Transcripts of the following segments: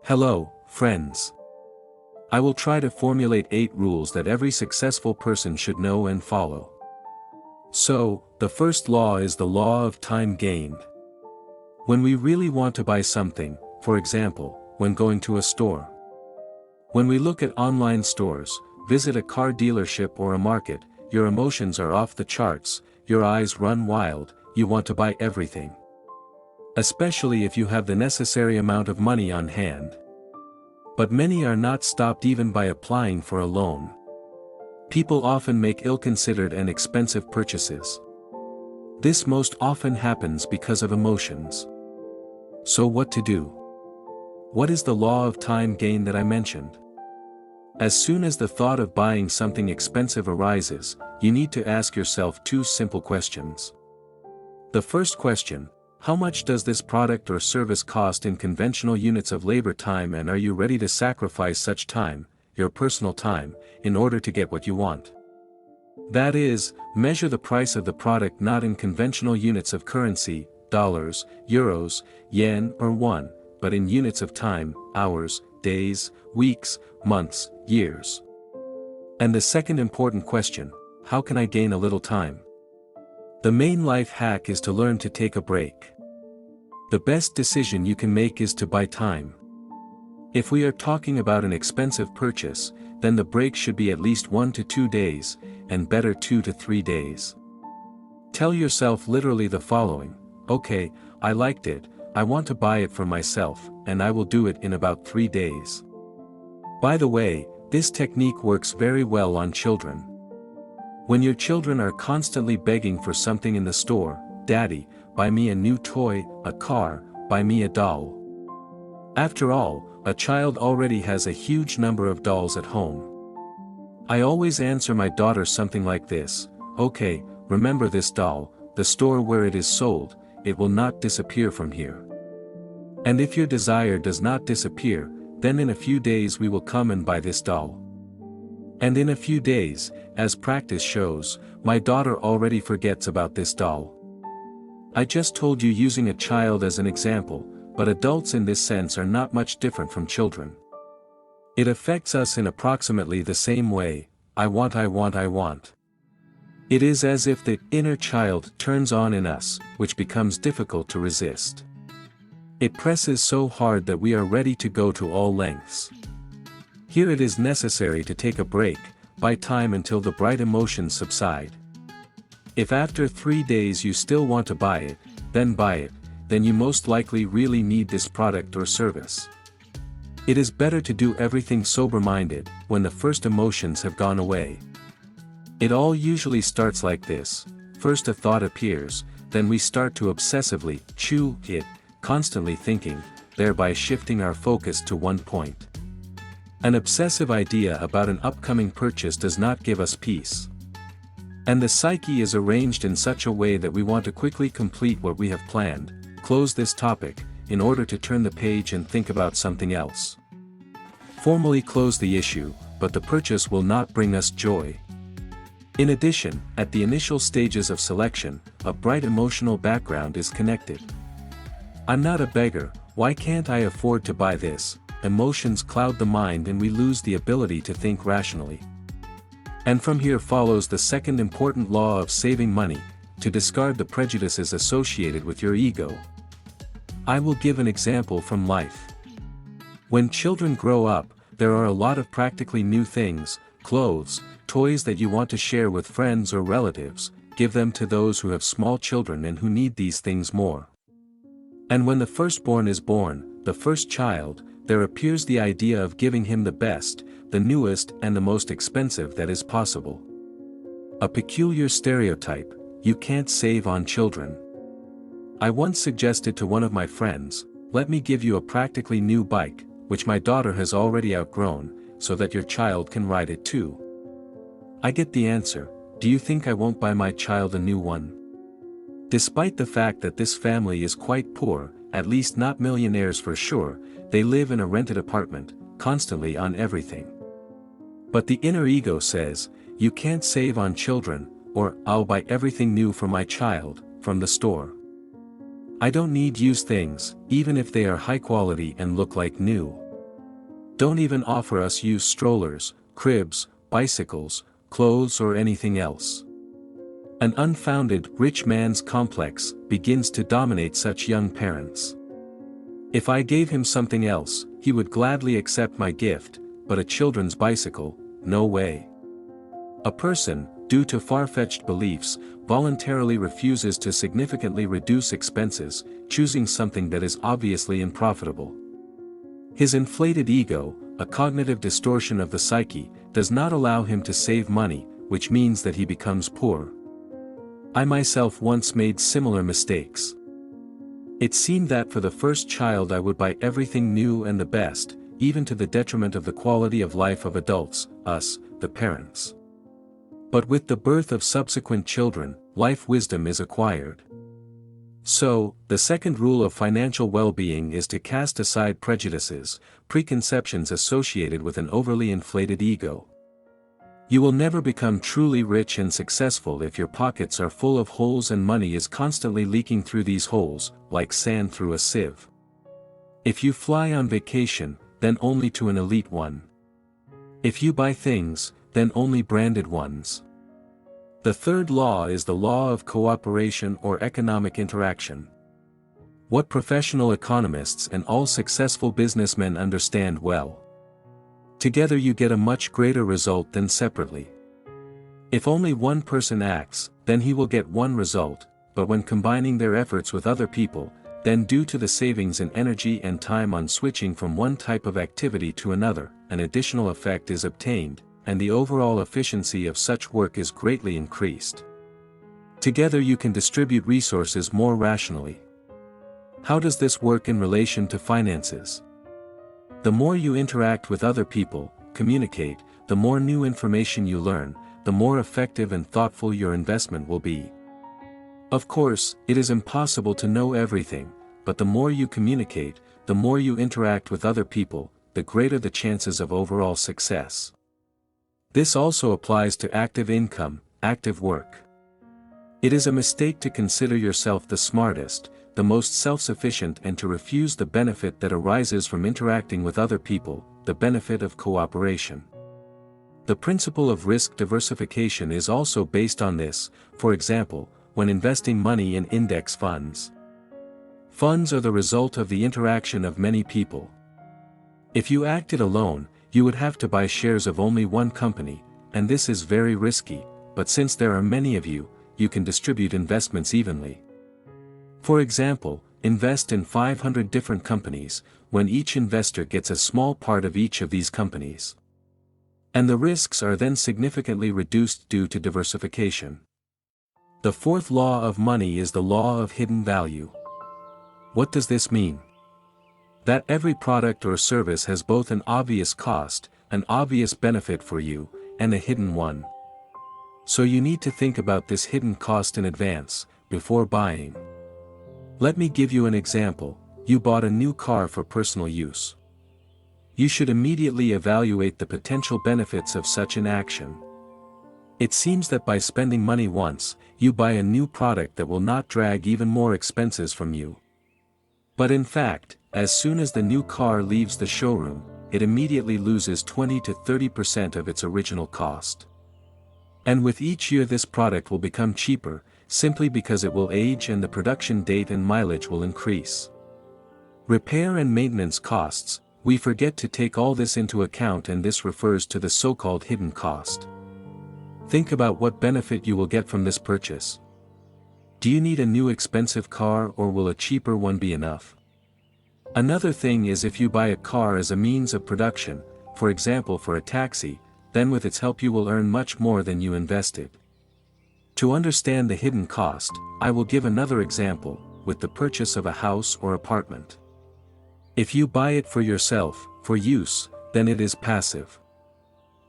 Hello, friends. I will try to formulate 8 rules that every successful person should know and follow. So, the first law is the law of time gained. When we really want to buy something, for example, when going to a store. When we look at online stores, visit a car dealership or a market, your emotions are off the charts, your eyes run wild, you want to buy everything. Especially if you have the necessary amount of money on hand. But many are not stopped even by applying for a loan. People often make ill-considered and expensive purchases. This most often happens because of emotions. So what to do? What is the law of time gain that I mentioned? As soon as the thought of buying something expensive arises, you need to ask yourself 2 simple questions. The first question: how much does this product or service cost in conventional units of labor time, and are you ready to sacrifice such time, your personal time, in order to get what you want? That is, measure the price of the product not in conventional units of currency, dollars, euros, yen or won, but in units of time, hours, days, weeks, months, years. And the second important question: how can I gain a little time? The main life hack is to learn to take a break. The best decision you can make is to buy time. If we are talking about an expensive purchase, then the break should be at least 1 to 2 days, and better 2 to 3 days. Tell yourself literally the following: okay, I liked it, I want to buy it for myself, and I will do it in about 3 days. By the way, this technique works very well on children. When your children are constantly begging for something in the store, "Daddy, buy me a new toy, a car, buy me a doll." After all, a child already has a huge number of dolls at home. I always answer my daughter something like this: okay, remember this doll, the store where it is sold, it will not disappear from here. And if your desire does not disappear, then in a few days we will come and buy this doll. And in a few days, as practice shows, my daughter already forgets about this doll. I just told you using a child as an example, but adults in this sense are not much different from children. It affects us in approximately the same way: I want, I want, I want. It is as if the inner child turns on in us, which becomes difficult to resist. It presses so hard that we are ready to go to all lengths. Here it is necessary to take a break, buy time until the bright emotions subside. If after 3 days you still want to buy it, then you most likely really need this product or service. It is better to do everything sober-minded, when the first emotions have gone away. It all usually starts like this: first a thought appears, then we start to obsessively chew it, constantly thinking, thereby shifting our focus to one point. An obsessive idea about an upcoming purchase does not give us peace. And the psyche is arranged in such a way that we want to quickly complete what we have planned, close this topic, in order to turn the page and think about something else. Formally close the issue, but the purchase will not bring us joy. In addition, at the initial stages of selection, a bright emotional background is connected. I'm not a beggar, why can't I afford to buy this? Emotions cloud the mind and we lose the ability to think rationally. And from here follows the second important law of saving money: to discard the prejudices associated with your ego. I will give an example from life. When children grow up, there are a lot of practically new things, clothes, toys that you want to share with friends or relatives. Give them to those who have small children and who need these things more. And when the firstborn is born, the first child, there appears the idea of giving him the best, the newest and the most expensive that is possible. A peculiar stereotype: you can't save on children. I once suggested to one of my friends, let me give you a practically new bike, which my daughter has already outgrown, so that your child can ride it too. I get the answer, do you think I won't buy my child a new one? Despite the fact that this family is quite poor, at least not millionaires for sure, they live in a rented apartment, constantly on everything. But the inner ego says, you can't save on children, or I'll buy everything new for my child, from the store. I don't need used things, even if they are high quality and look like new. Don't even offer us used strollers, cribs, bicycles, clothes or anything else. An unfounded rich man's complex begins to dominate such young parents. If I gave him something else, he would gladly accept my gift, but a children's bicycle, no way. A person, due to far-fetched beliefs, voluntarily refuses to significantly reduce expenses, choosing something that is obviously unprofitable. His inflated ego, a cognitive distortion of the psyche, does not allow him to save money, which means that he becomes poor. I myself once made similar mistakes. It seemed that for the first child I would buy everything new and the best, even to the detriment of the quality of life of adults, us, the parents. But with the birth of subsequent children, life wisdom is acquired. So, the second rule of financial well-being is to cast aside prejudices, preconceptions associated with an overly inflated ego. You will never become truly rich and successful if your pockets are full of holes and money is constantly leaking through these holes, like sand through a sieve. If you fly on vacation, then only to an elite one. If you buy things, then only branded ones. The third law is the law of cooperation or economic interaction. What professional economists and all successful businessmen understand well. Together you get a much greater result than separately. If only one person acts, then he will get one result, but when combining their efforts with other people, then due to the savings in energy and time on switching from one type of activity to another, an additional effect is obtained, and the overall efficiency of such work is greatly increased. Together you can distribute resources more rationally. How does this work in relation to finances? The more you interact with other people, communicate, the more new information you learn, the more effective and thoughtful your investment will be. Of course, it is impossible to know everything, but the more you communicate, the more you interact with other people, the greater the chances of overall success. This also applies to active income, active work. It is a mistake to consider yourself the smartest, the most self-sufficient and to refuse the benefit that arises from interacting with other people, the benefit of cooperation. The principle of risk diversification is also based on this, for example, when investing money in index funds. Funds are the result of the interaction of many people. If you acted alone, you would have to buy shares of only one company, and this is very risky, but since there are many of you, you can distribute investments evenly. For example, invest in 500 different companies, when each investor gets a small part of each of these companies. And the risks are then significantly reduced due to diversification. The fourth law of money is the law of hidden value. What does this mean? That every product or service has both an obvious cost, an obvious benefit for you, and a hidden one. So you need to think about this hidden cost in advance, before buying. Let me give you an example. You bought a new car for personal use. You should immediately evaluate the potential benefits of such an action. It seems that by spending money once, you buy a new product that will not drag even more expenses from you. But in fact, as soon as the new car leaves the showroom, it immediately loses 20 to 30% of its original cost. And with each year this product will become cheaper, simply because it will age and the production date and mileage will increase. Repair and maintenance costs, we forget to take all this into account, and this refers to the so-called hidden cost. Think about what benefit you will get from this purchase. Do you need a new expensive car, or will a cheaper one be enough? Another thing is, if you buy a car as a means of production, for example for a taxi, then with its help you will earn much more than you invested. To understand the hidden cost, I will give another example, with the purchase of a house or apartment. If you buy it for yourself, for use, then it is passive.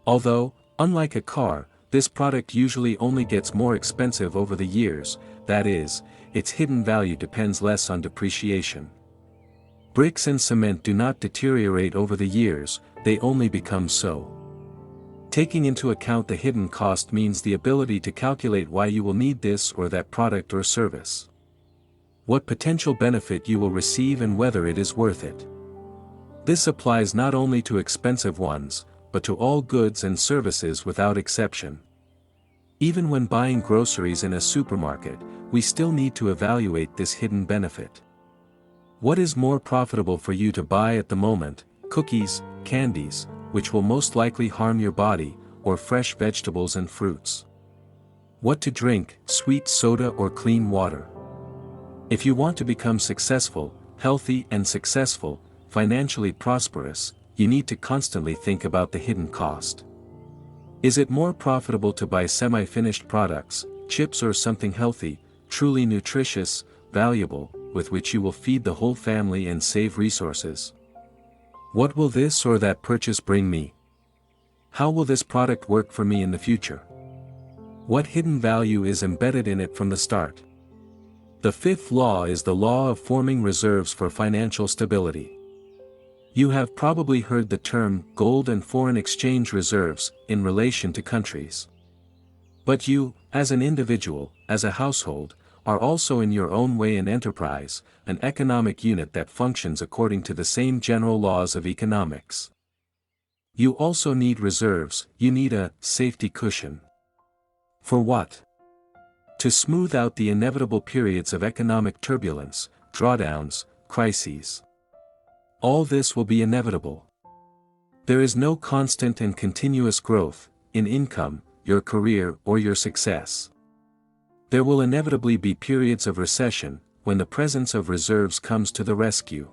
Although, unlike a car, this product usually only gets more expensive over the years, that is, its hidden value depends less on depreciation. Bricks and cement do not deteriorate over the years, they only become so. Taking into account the hidden cost means the ability to calculate why you will need this or that product or service. What potential benefit you will receive and whether it is worth it. This applies not only to expensive ones, but to all goods and services without exception. Even when buying groceries in a supermarket, we still need to evaluate this hidden benefit. What is more profitable for you to buy at the moment, cookies, candies, which will most likely harm your body, or fresh vegetables and fruits? What to drink, sweet soda or clean water? If you want to become successful, healthy and successful, financially prosperous, you need to constantly think about the hidden cost. Is it more profitable to buy semi-finished products, chips or something healthy, truly nutritious, valuable, with which you will feed the whole family and save resources? What will this or that purchase bring me? How will this product work for me in the future? What hidden value is embedded in it from the start? The fifth law is the law of forming reserves for financial stability. You have probably heard the term gold and foreign exchange reserves in relation to countries. But you, as an individual, as a household, are also in your own way an enterprise, an economic unit that functions according to the same general laws of economics. You also need reserves, you need a safety cushion. For what? To smooth out the inevitable periods of economic turbulence, drawdowns, crises. All this will be inevitable. There is no constant and continuous growth, in income, your career or your success. There will inevitably be periods of recession, when the presence of reserves comes to the rescue.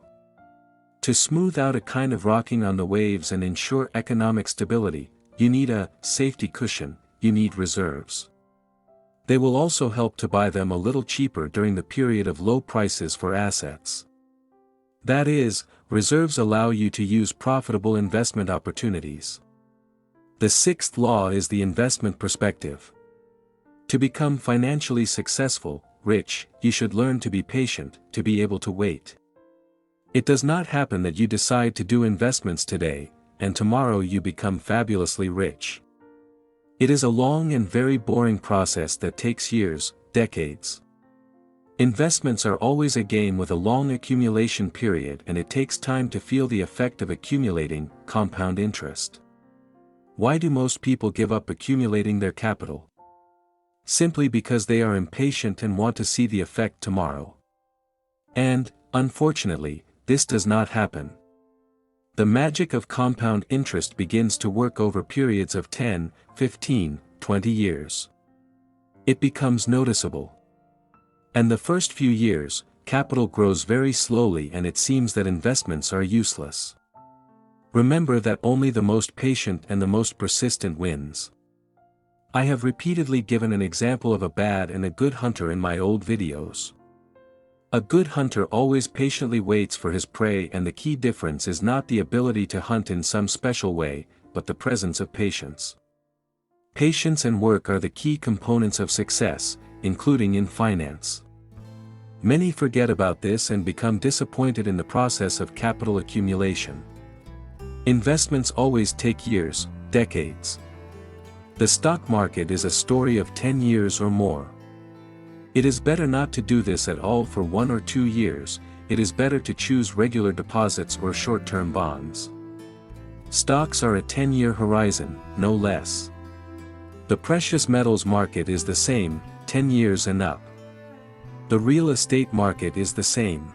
To smooth out a kind of rocking on the waves and ensure economic stability, you need a safety cushion, you need reserves. They will also help to buy them a little cheaper during the period of low prices for assets. That is, reserves allow you to use profitable investment opportunities. The sixth law is the investment perspective. To become financially successful, rich, you should learn to be patient, to be able to wait. It does not happen that you decide to do investments today, and tomorrow you become fabulously rich. It is a long and very boring process that takes years, decades. Investments are always a game with a long accumulation period, and it takes time to feel the effect of accumulating compound interest. Why do most people give up accumulating their capital? Simply because they are impatient and want to see the effect tomorrow. And, unfortunately, this does not happen. The magic of compound interest begins to work over periods of 10, 15, 20 years. It becomes noticeable. And the first few years, capital grows very slowly and it seems that investments are useless. Remember that only the most patient and the most persistent wins. I have repeatedly given an example of a bad and a good hunter in my old videos. A good hunter always patiently waits for his prey, and the key difference is not the ability to hunt in some special way, but the presence of patience. Patience and work are the key components of success, including in finance. Many forget about this and become disappointed in the process of capital accumulation. Investments always take years, decades. The stock market is a story of 10 years or more. It is better not to do this at all for 1 or 2 years, it is better to choose regular deposits or short-term bonds. Stocks are a 10-year horizon, no less. The precious metals market is the same, 10 years and up. The real estate market is the same.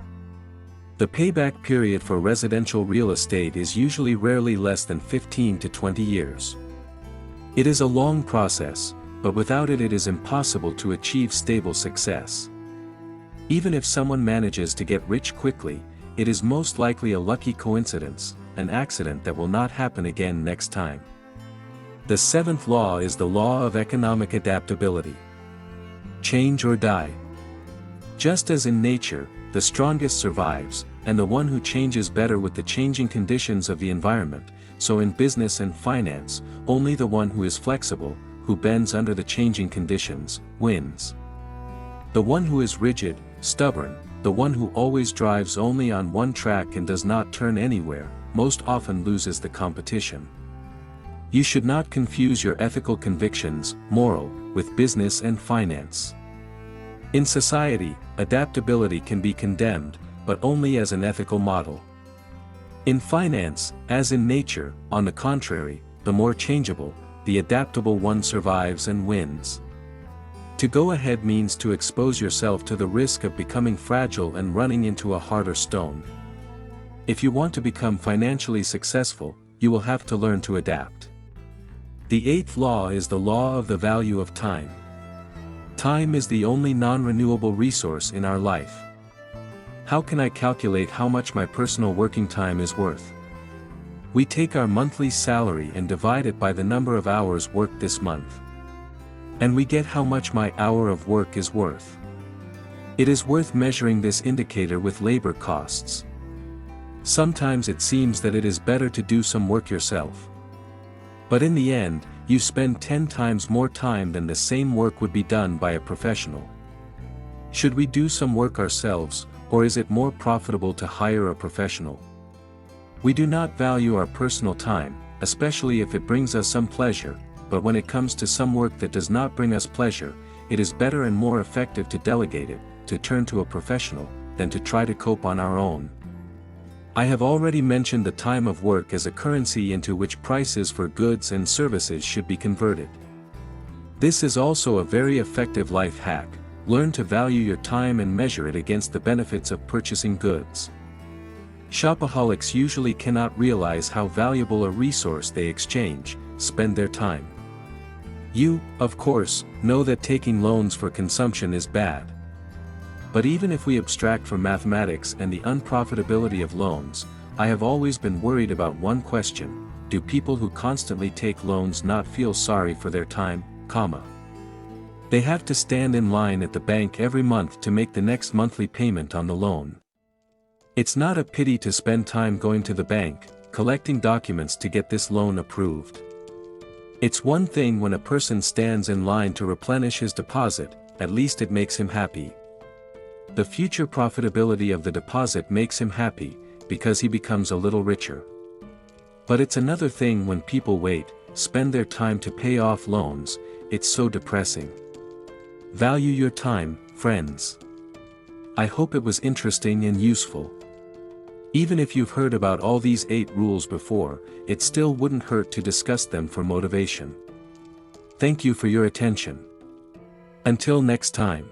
The payback period for residential real estate is usually rarely less than 15 to 20 years. It is a long process, but without it it is impossible to achieve stable success. Even if someone manages to get rich quickly, it is most likely a lucky coincidence, an accident that will not happen again next time. The seventh law is the law of economic adaptability. Change or die. Just as in nature, the strongest survives, and the one who changes better with the changing conditions of the environment, so in business and finance, only the one who is flexible, who bends under the changing conditions, wins. The one who is rigid, stubborn, the one who always drives only on one track and does not turn anywhere, most often loses the competition. You should not confuse your ethical convictions, moral, with business and finance. In society, adaptability can be condemned, but only as an ethical model. In finance, as in nature, on the contrary, the more changeable, the adaptable one survives and wins. To go ahead means to expose yourself to the risk of becoming fragile and running into a harder stone. If you want to become financially successful, you will have to learn to adapt. The eighth law is the law of the value of time. Time is the only non-renewable resource in our life. How can I calculate how much my personal working time is worth? We take our monthly salary and divide it by the number of hours worked this month. And we get how much my hour of work is worth. It is worth measuring this indicator with labor costs. Sometimes it seems that it is better to do some work yourself. But in the end, you spend 10 times more time than the same work would be done by a professional. Should we do some work ourselves, or is it more profitable to hire a professional? We do not value our personal time, especially if it brings us some pleasure, but when it comes to some work that does not bring us pleasure, it is better and more effective to delegate it, to turn to a professional, than to try to cope on our own. I have already mentioned the time of work as a currency into which prices for goods and services should be converted. This is also a very effective life hack. Learn to value your time and measure it against the benefits of purchasing goods. Shopaholics usually cannot realize how valuable a resource they exchange, spend their time. You, of course, know that taking loans for consumption is bad. But even if we abstract from mathematics and the unprofitability of loans, I have always been worried about one question: do people who constantly take loans not feel sorry for their time, They have to stand in line at the bank every month to make the next monthly payment on the loan. It's not a pity to spend time going to the bank, collecting documents to get this loan approved. It's one thing when a person stands in line to replenish his deposit, at least it makes him happy. The future profitability of the deposit makes him happy, because he becomes a little richer. But it's another thing when people wait, spend their time to pay off loans. It's so depressing. Value your time, friends. I hope it was interesting and useful. Even if you've heard about all these 8 rules before, it still wouldn't hurt to discuss them for motivation. Thank you for your attention. Until next time.